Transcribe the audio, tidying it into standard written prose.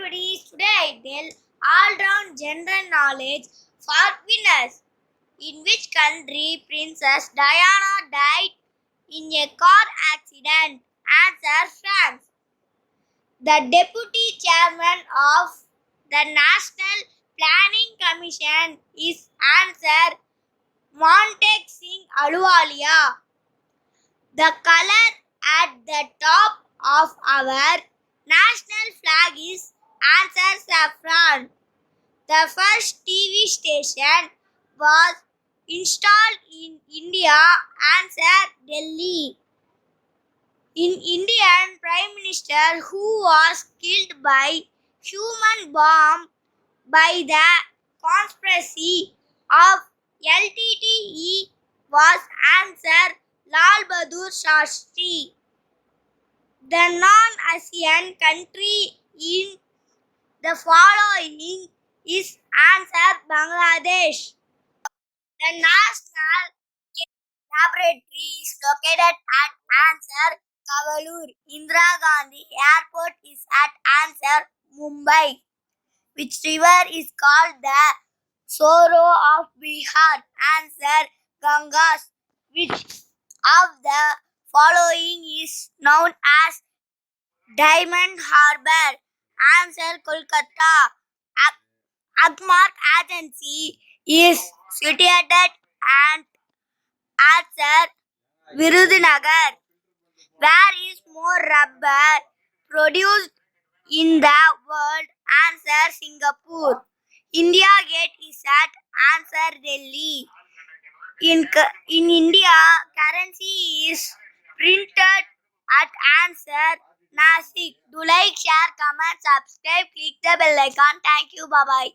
everybody, today I tell all-round general knowledge for winners. In which country Princess Diana died in a car accident? Answer France. The Deputy Chairman of the National Planning Commission is answer Montek Singh Aluwalia. The color at the top of our national flag is answer saffron. The first TV station was installed in India, answer Delhi. In Indian Prime Minister who was killed by human bomb by the conspiracy of LTTE was answer Lal Bahadur Shastri. The non-ASEAN country in the following is answer Bangladesh. The National Laboratory is located at answer Bangalore. Indira Gandhi Airport is at answer Mumbai. Which river is called the sorrow of Bihar? Answer Ganges. Which of the following is known as Diamond Harbour? Answer Kolkata. Agmark Agency is situated at answer Virudhunagar. Where is more rubber produced in the world? Answer Singapore. India Gate is at answer Delhi. In India, currency is printed at answer Nasik. Do like, share, comment, subscribe, click the bell icon. Thank you. Bye bye.